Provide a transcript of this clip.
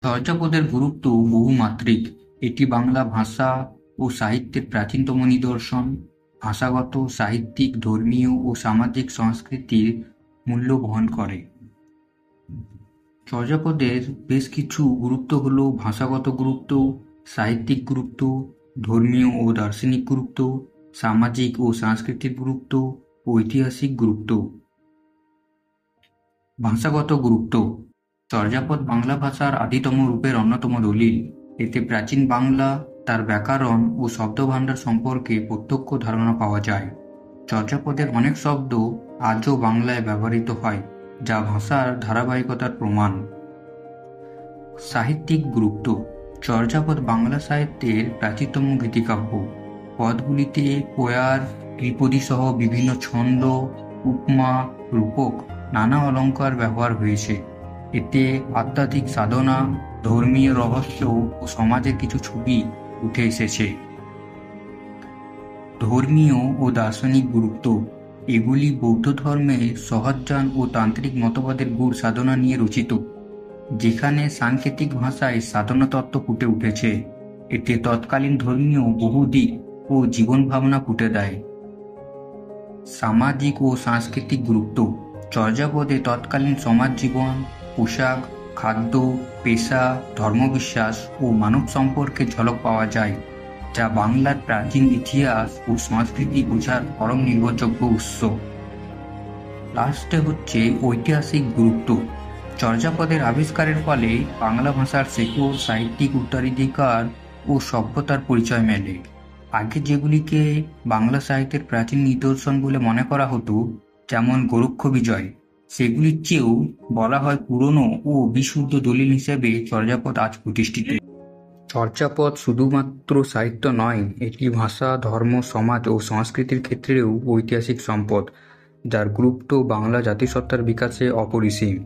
চর্যাপদের গুরুত্ব বহুমাত্রিক। এটি বাংলা ভাষা ও সাহিত্যের প্রাচীনতম নিদর্শন। ভাষাগত, সাহিত্যিক, ধর্মীয় ও সামাজিক সংস্কৃতির মূল্য বহন করে। চর্যাপদের বেশ কিছু গুরুত্ব হল ভাষাগত গুরুত্ব, সাহিত্যিক গুরুত্ব, ধর্মীয় ও দার্শনিক গুরুত্ব, সামাজিক ও সাংস্কৃতিক গুরুত্ব ও ঐতিহাসিক গুরুত্ব। ভাষাগত গুরুত্ব: চর্যাপদ বাংলা ভাষার আদিতম রূপের অন্যতম দলিল। এতে প্রাচীন বাংলা, তার ব্যাকরণ ও শব্দভাণ্ডার সম্পর্কে প্রত্যক্ষ ধারণা পাওয়া যায়। চর্যাপদের অনেক শব্দ আজও বাংলায় ব্যবহৃত হয়, যা ভাষার ধারাবাহিকতার প্রমাণ। সাহিত্যিক গুরুত্ব: চর্যাপদ বাংলা সাহিত্যের প্রাচীনতম গীতিকাব্য। পদগুলিতে পয়ার, ত্রিপদী সহ বিভিন্ন ছন্দ, উপমা, রূপক, নানা অলঙ্কার ব্যবহার হয়েছে। এতে আধ্যাত্মিক সাধনা, ধর্মীয় রহস্য ও সমাজের কিছু ছবি উঠে এসেছে। ধর্মীয় ও দার্শনিক গুরুত্ব: এগুলি বৌদ্ধ ধর্মের সহজান ও তান্ত্রিক মতবাদের গূঢ় সাধনা নিয়ে রচিত, যেখানে সাংকেতিক ভাষায় সাধনা তত্ত্ব ফুটে উঠেছে। এতে তৎকালীন ধর্মীয় বহু দিক ও জীবন ভাবনা ফুটে দেয়। সামাজিক ও সাংস্কৃতিক গুরুত্ব: চর্যাপদে তৎকালীন সমাজ জীবন, পোশাক, খাদ্য, পেশা, ধর্মবিশ্বাস ও মানব সম্পর্কে ঝলক পাওয়া যায়, যা বাংলার প্রাচীন ইতিহাস ও সংস্কৃতি বোঝার পরম নির্ভরযোগ্য উৎস। লাস্টে হচ্ছে ঐতিহাসিক গুরুত্ব। চর্যাপদের আবিষ্কারের ফলে বাংলা ভাষার শেকড়, সাহিত্যিক উত্তরাধিকার ও সভ্যতার পরিচয় মেলে। আগে যেগুলিকে বাংলা সাহিত্যের প্রাচীন নিদর্শন বলে মনে করা হতো, যেমন গোরক্ষ বিজয়, সেগুলির চেয়েও বলা হয় পুরনো ও বিশুদ্ধ দলিল হিসেবে চর্যাপদ আজ প্রতিষ্ঠিত। চর্যাপদ শুধুমাত্র সাহিত্য নয়, এটি ভাষা, ধর্ম, সমাজ ও সংস্কৃতির ক্ষেত্রেও ঐতিহাসিক সম্পদ, যার গুরুত্ব বাংলা জাতিসত্তার বিকাশে অপরিসীম।